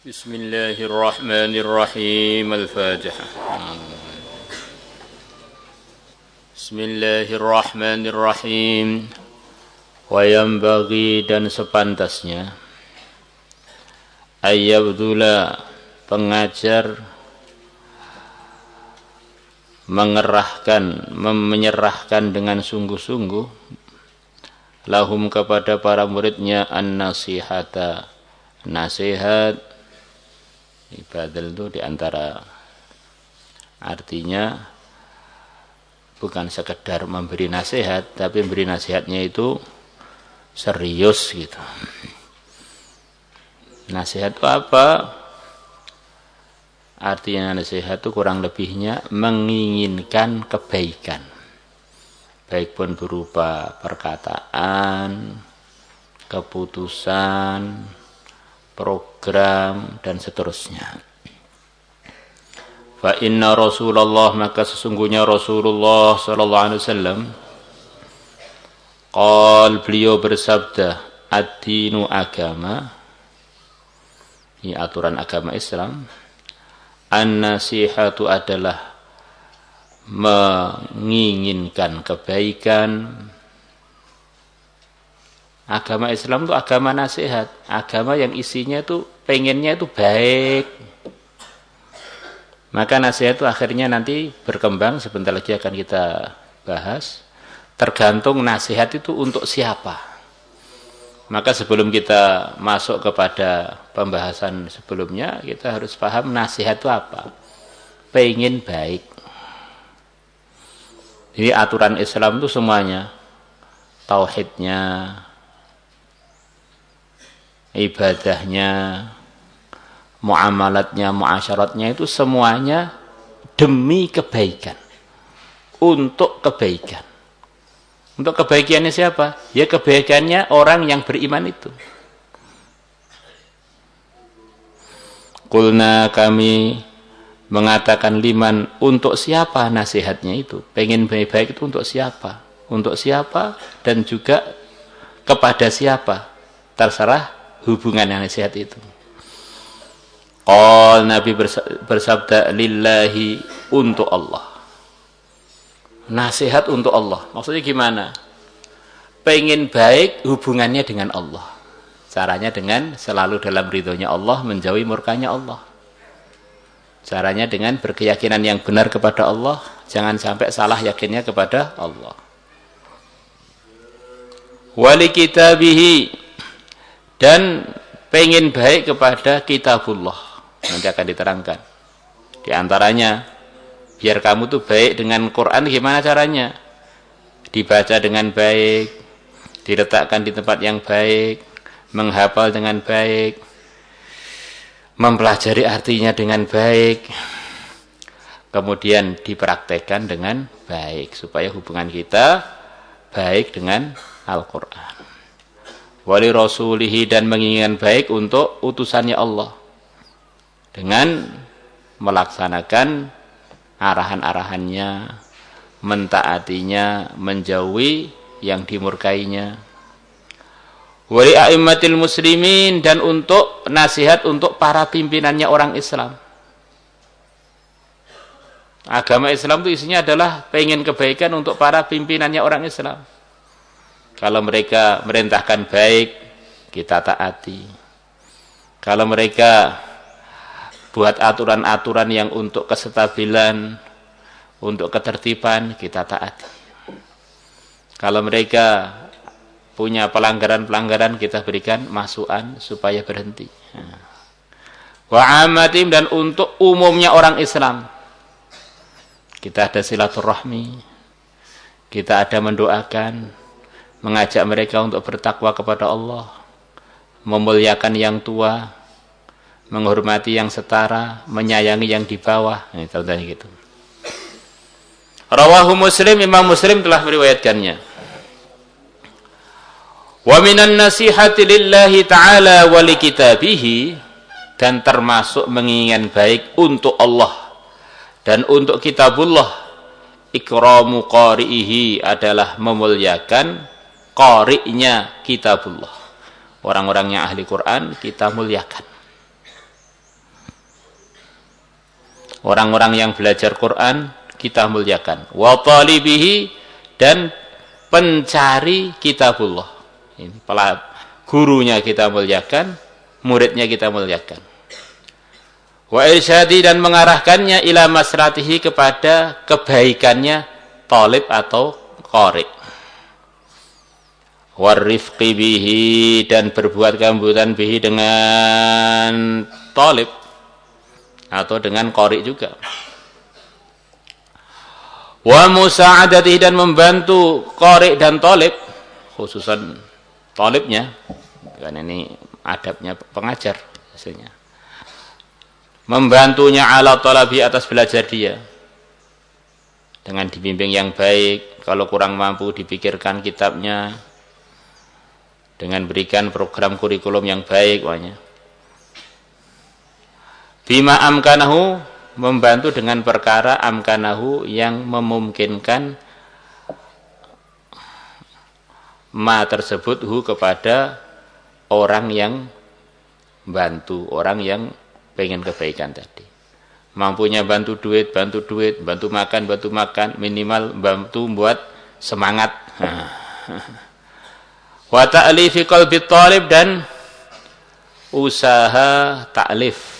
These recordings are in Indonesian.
Bismillahirrahmanirrahim. Al-Fatihah. Bismillahirrahmanirrahim. Wa yanbaghi, dan sepantasnya, ayyabdula, pengajar menyerahkan dengan sungguh-sungguh lahum, kepada para muridnya, an-nasihata, nasihat. Ibadal itu diantara artinya bukan sekedar memberi nasihat, tapi memberi nasihatnya itu serius gitu. Nasihat itu apa? Artinya nasihat itu kurang lebihnya menginginkan kebaikan, baik pun berupa perkataan, keputusan, program, dan seterusnya. Fa inna Rasulullah, maka sesungguhnya Rasulullah sallallahu alaihi wasallam, beliau bersabda, ad-dinu, agama, ini aturan agama Islam, an-nasihatu adalah menginginkan kebaikan. Agama Islam itu agama nasihat, agama yang isinya itu pengennya itu baik. Maka nasihat itu akhirnya nanti berkembang, sebentar lagi akan kita bahas, tergantung nasihat itu untuk siapa. Maka sebelum kita masuk kepada pembahasan sebelumnya, kita harus paham nasihat itu apa. Pengen baik. Jadi aturan Islam itu semuanya, tauhidnya, ibadahnya, muamalatnya, muasyaratnya, itu semuanya demi kebaikan, untuk kebaikan. Untuk kebaikannya siapa? Ya kebaikannya orang yang beriman itu. Qulna, kami mengatakan, liman, untuk siapa nasihatnya itu? Pengen baik-baik itu untuk siapa? Untuk siapa dan juga kepada siapa? Terserah hubungan yang nasihat itu. Nabi bersabda, lillahi, untuk Allah. Nasihat untuk Allah. Maksudnya gimana? Pengen baik, hubungannya dengan Allah. Caranya dengan selalu dalam ridhonya Allah, menjauhi murkanya Allah. Caranya dengan berkeyakinan yang benar kepada Allah, jangan sampai salah yakinnya kepada Allah. Wali kitabihi, dan pengen baik kepada kitabullah. Nanti akan diterangkan. Di antaranya, biar kamu tuh baik dengan Quran, gimana caranya? Dibaca dengan baik, diletakkan di tempat yang baik, menghafal dengan baik, mempelajari artinya dengan baik, kemudian dipraktekkan dengan baik, supaya hubungan kita baik dengan Al-Quran. Wali rasulihi, dan menginginkan baik untuk utusannya Allah, dengan melaksanakan arahan-arahannya, mentaatinya, menjauhi yang dimurkainya. Wali a'immatil muslimin, dan untuk nasihat untuk para pimpinannya orang Islam. Agama Islam itu isinya adalah pengen kebaikan untuk para pimpinannya orang Islam. Kalau mereka merintahkan baik, kita taati. Kalau mereka buat aturan-aturan yang untuk kestabilan, untuk ketertiban, kita taati. Kalau mereka punya pelanggaran-pelanggaran, kita berikan masukan supaya berhenti. Wa amatim, dan untuk umumnya orang Islam, kita ada silaturahmi, kita ada mendoakan, mengajak mereka untuk bertakwa kepada Allah, memuliakan yang tua, menghormati yang setara, menyayangi yang di bawah. Ini contohnya gitu. Rawahu Muslim, Imam Muslim telah meriwayatkannya. Wa minan nasihati lillahi ta'ala wa li kitabihi, dan termasuk menginginkan baik untuk Allah dan untuk kitabullah, ikramu qari'ihi, adalah memuliakan qari'nya kitabullah. Orang-orang yang ahli Quran kita muliakan. Orang-orang yang belajar Quran kita muliakan. Wa talibihi, dan pencari kitabullah. Ini gurunya kita muliakan, muridnya kita muliakan. Wa irsyadi, dan mengarahkannya ila masratihi, kepada kebaikannya talib atau qari. Warifqi bihi, dan berbuat kelembutan bihi, dengan talib atau dengan qari juga. Wa musa'adatihi, dan membantu qari dan talib, khususan talibnya, kan ini adabnya pengajar hasilnya. Membantunya ala talabi, atas belajar dia dengan dibimbing yang baik. Kalau kurang mampu dipikirkan kitabnya, dengan berikan program kurikulum yang baik. Bima amkanahu, membantu dengan perkara amkanahu, yang memungkinkan ma tersebut hu, kepada orang yang bantu, orang yang pengen kebaikan tadi. Mampunya bantu duit, bantu makan, minimal bantu buat semangat. Wa ta'lifi qalbi talib, dan usaha ta'lif,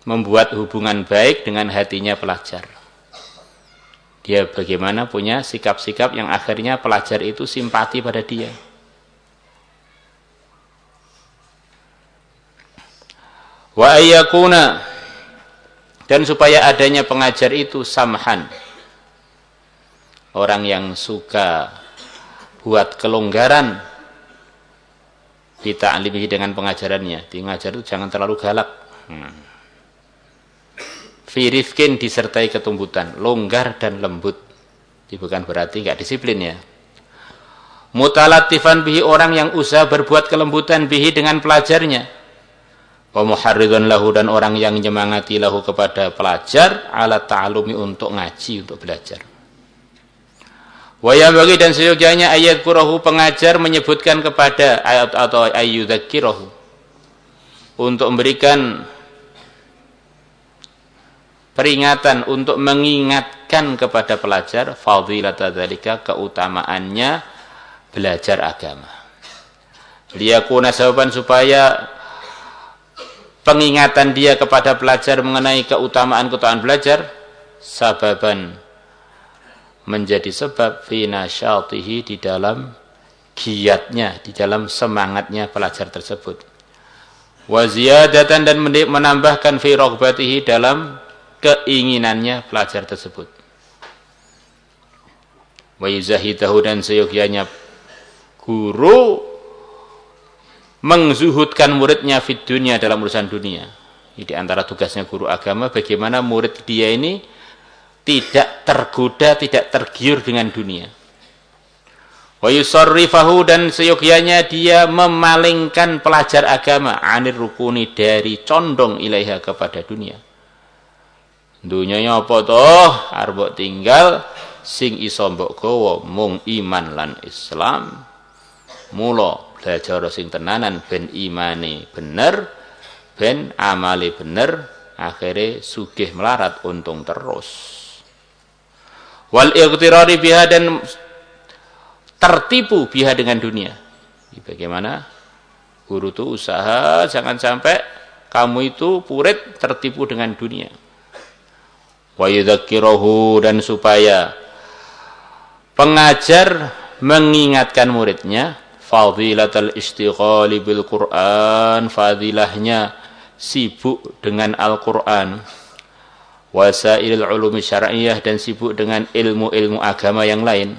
membuat hubungan baik dengan hatinya pelajar. Dia bagaimana punya sikap-sikap yang akhirnya pelajar itu simpati pada dia. Wa ayyakuna, dan supaya adanya pengajar itu samhan, orang yang suka buat kelonggaran di ta'limihi, dengan pengajarannya. Di ngajar itu jangan terlalu galak. Fi rifkin, disertai ketumbutan, longgar dan lembut. Ini bukan berarti enggak disiplin ya. Mutalatifan bihi, orang yang usaha berbuat kelembutan bihi, dengan pelajarnya. Wa muharridun lahu, dan orang yang menyemangati lahu, kepada pelajar, ala ta'alumi, untuk ngaji, untuk belajar. Wa yambaghi, dan seyogyanya ayat kurahu, pengajar menyebutkan kepada ayat atau ayyudzakirahu, untuk memberikan peringatan, untuk mengingatkan kepada pelajar fadilata dzalika, keutamaannya belajar agama. Liyakuna sababan, supaya pengingatan dia kepada pelajar mengenai keutamaan belajar, sababan, menjadi sebab fi nasyatihi, di dalam giatnya, di dalam semangatnya pelajar tersebut. Wa ziyadatan, dan menambahkan fi raghbatihi, dalam keinginannya pelajar tersebut. Wa yuzahidahu, dan seyogyanya guru mengzuhudkan muridnya fid dunia, dalam urusan dunia. Ini di antara tugasnya guru agama, bagaimana murid dia ini tidak tergoda, tidak tergiur dengan dunia. Wa yusarrifahu, dan seyogyanya dia memalingkan pelajar agama anir rukuni, dari condong ilaiha, kepada dunia. Dunyanya apa toh? Arep tinggal sing iso mbok gawa mung iman lan Islam. Mula belajar sing tenanan, ben imane bener, ben amale bener, akhirnya sugih melarat, untung terus. Wal ightirari biha, dan tertipu biha, dengan dunia. Bagaimana guru itu usaha jangan sampai kamu itu murid tertipu dengan dunia. Wa yudzakkirahu, dan supaya pengajar mengingatkan muridnya fadilatal istighali bil Qur'an, fadilahnya sibuk dengan Al-Qur'an, wasailil ulumi syar'iyyah, dan sibuk dengan ilmu-ilmu agama yang lain.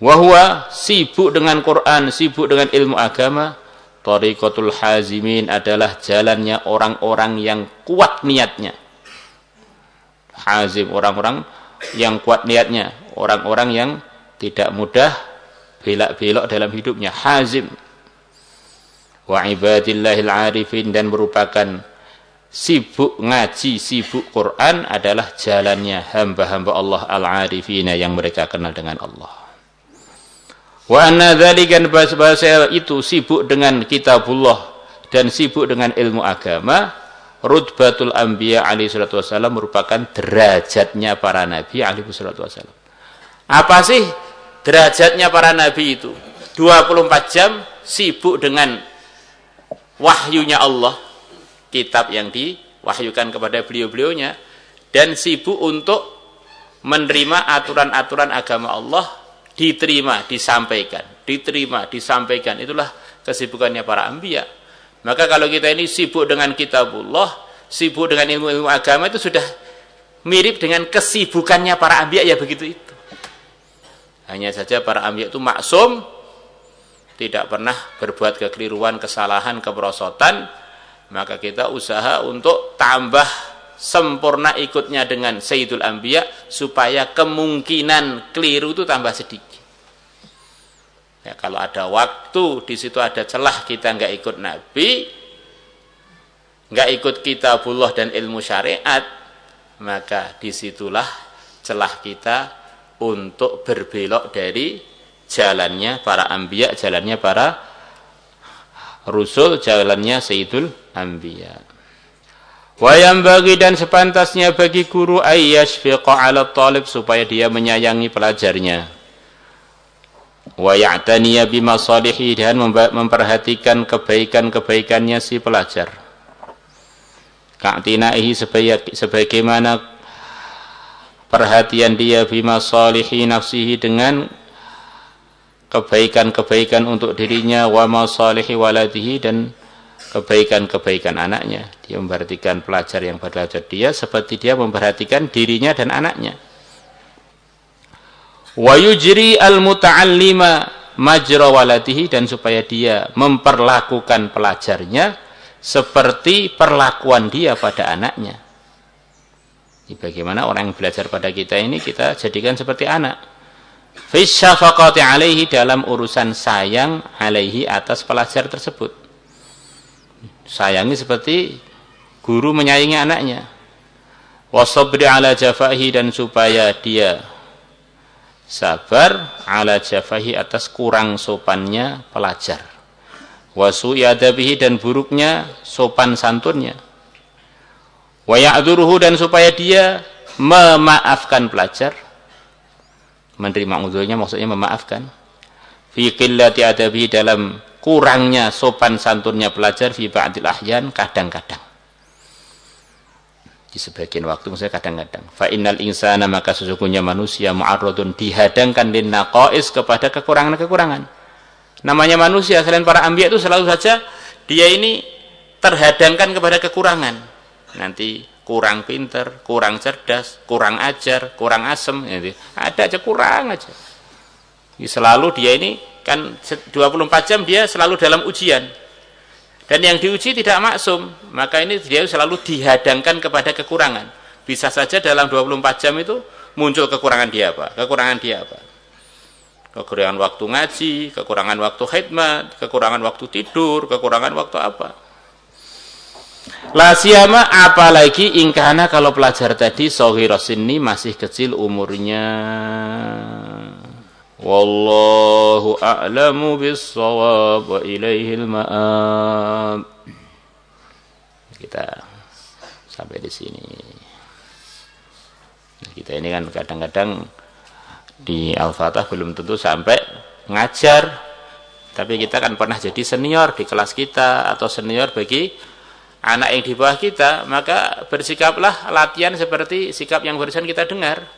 Wahwa, sibuk dengan Quran, sibuk dengan ilmu agama, tariqatul hazimin, adalah jalannya orang-orang yang kuat niatnya. Hazim, orang-orang yang kuat niatnya, orang-orang yang tidak mudah belak-belok dalam hidupnya. Hazim. Wa ibadillahil arifin, dan merupakan sibuk ngaji, sibuk Quran adalah jalannya hamba-hamba Allah al-arifina, yang mereka kenal dengan Allah. Wa anna dzalika, bahasa itu sibuk dengan kitabullah dan sibuk dengan ilmu agama, rutbatul anbiya alaihi salatu wasallam merupakan derajatnya para nabi alaihi salatu wasallam. Apa sih derajatnya para nabi itu? 24 jam sibuk dengan wahyunya Allah, kitab yang diwahyukan kepada beliau-beliaunya, dan sibuk untuk menerima aturan-aturan agama Allah, diterima, disampaikan, diterima, disampaikan. Itulah kesibukannya para anbiya. Maka kalau kita ini sibuk dengan kitabullah, sibuk dengan ilmu-ilmu agama, itu sudah mirip dengan kesibukannya para anbiya, ya begitu itu. Hanya saja para anbiya itu maksum, tidak pernah berbuat kekeliruan, kesalahan, kemerosotan. Maka kita usaha untuk tambah sempurna ikutnya dengan Sayyidul Anbiya, supaya kemungkinan keliru itu tambah sedikit. Ya, kalau ada waktu di situ ada celah kita nggak ikut Nabi, nggak ikut kitabullah dan ilmu syariat, maka disitulah celah kita untuk berbelok dari jalannya para anbiya, jalannya para rusul, jalannya Sayyidul Anbiya. Wa yanbaghi, dan sepantasnya bagi guru ayyashfiqa 'ala talib, supaya dia menyayangi pelajarnya. Wa ya'taniya bimasalihi, dan memperhatikan kebaikan-kebaikannya si pelajar. Ka'tinaihi, sebagaimana perhatian dia bimasalihi nafsihi, dengan kebaikan-kebaikan untuk dirinya, wa masalihi waladihi, dan kebaikan-kebaikan anaknya. Dia memperhatikan pelajar yang belajar dia seperti dia memperhatikan dirinya dan anaknya. Wa yujri al-muta'allima majra waladihi, dan supaya dia memperlakukan pelajarnya seperti perlakuan dia pada anaknya. Bagaimana orang yang belajar pada kita ini kita jadikan seperti anak. Fi syafaqati alaihi, dalam urusan sayang alaihi, atas pelajar tersebut. Sayangi seperti guru menyayangi anaknya. Wasabri ala jafahi, dan supaya dia sabar ala jafahi, atas kurang sopannya pelajar. Wasu'i adabihi, dan buruknya sopan santunnya. Wa ya'dhuruhu, dan supaya dia memaafkan pelajar. Menerima uzurnya maksudnya memaafkan. Fi qillati adabihi, dalam kurangnya sopan santunnya pelajar, fi ba'dil ahyan, kadang-kadang. Di sebagian waktu, maksudnya kadang-kadang. Fa innal insana, maka sesungguhnya manusia, mu'arradun, dihadangkan lin naqais, kepada kekurangan-kekurangan. Namanya manusia selain para anbiya itu selalu saja dia ini terhadangkan kepada kekurangan. Nanti kurang pinter, kurang cerdas, kurang ajar, kurang asem, ada aja kurang aja. Selalu dia ini kan 24 jam dia selalu dalam ujian. Dan yang diuji tidak maksum, maka ini dia selalu dihadangkan kepada kekurangan. Bisa saja dalam 24 jam itu muncul kekurangan dia apa? Kekurangan dia apa? Kekurangan waktu ngaji, kekurangan waktu khidmat, kekurangan waktu tidur, kekurangan waktu apa? La siyama, apalagi ingkana, kalau pelajar tadi shaghira sinni, masih kecil umurnya. Wallahu a'lamu bis-shawab wa ilaihil ma'ab. Kita sampai di sini. Kita ini kan kadang-kadang di Al-Fatah belum tentu sampai ngajar, tapi kita kan pernah jadi senior di kelas kita atau senior bagi anak yang di bawah kita, maka bersikaplah latihan seperti sikap yang barusan kita dengar.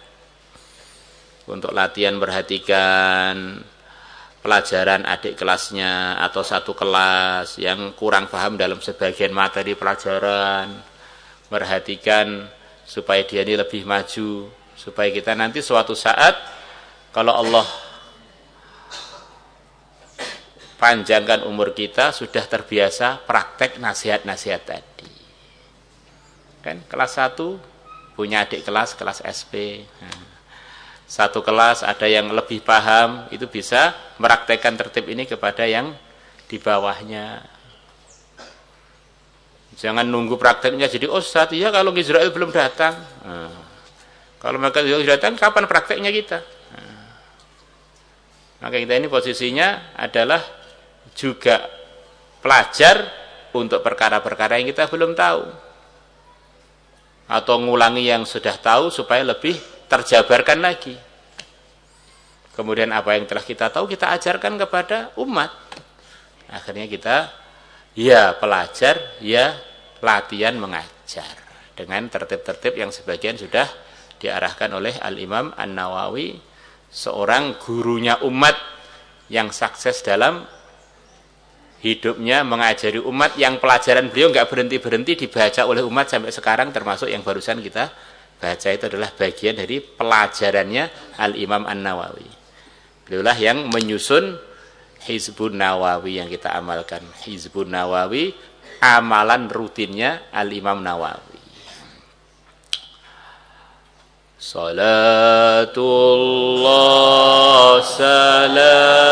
Untuk latihan perhatikan pelajaran adik kelasnya atau satu kelas yang kurang paham dalam sebagian materi pelajaran, perhatikan supaya dia ini lebih maju, supaya kita nanti suatu saat kalau Allah panjangkan umur kita sudah terbiasa praktek nasihat-nasihat tadi. Kan kelas 1 punya adik kelas SP. Satu kelas ada yang lebih paham, itu bisa meraktekkan tertib ini kepada yang di bawahnya. Jangan nunggu prakteknya jadi ustadz, ya kalau Israel belum datang. Kalau mereka sudah datang, kapan prakteknya kita? Maka kita ini posisinya adalah juga pelajar untuk perkara-perkara yang kita belum tahu. atau ngulangi yang sudah tahu supaya lebih terjabarkan lagi. Kemudian apa yang telah kita tahu kita ajarkan kepada umat. Akhirnya kita ya pelajar, ya latihan mengajar dengan tertib-tertib yang sebagian sudah diarahkan oleh Al-Imam An-Nawawi, seorang gurunya umat yang sukses dalam hidupnya mengajari umat, yang pelajaran beliau nggak berhenti-berhenti dibaca oleh umat sampai sekarang, termasuk yang barusan kita baca itu adalah bagian dari pelajarannya Al-Imam An-Nawawi. Beliaulah yang menyusun Hizbun Nawawi yang kita amalkan. Hizbun Nawawi, amalan rutinnya Al-Imam Nawawi. Salatullah salamullah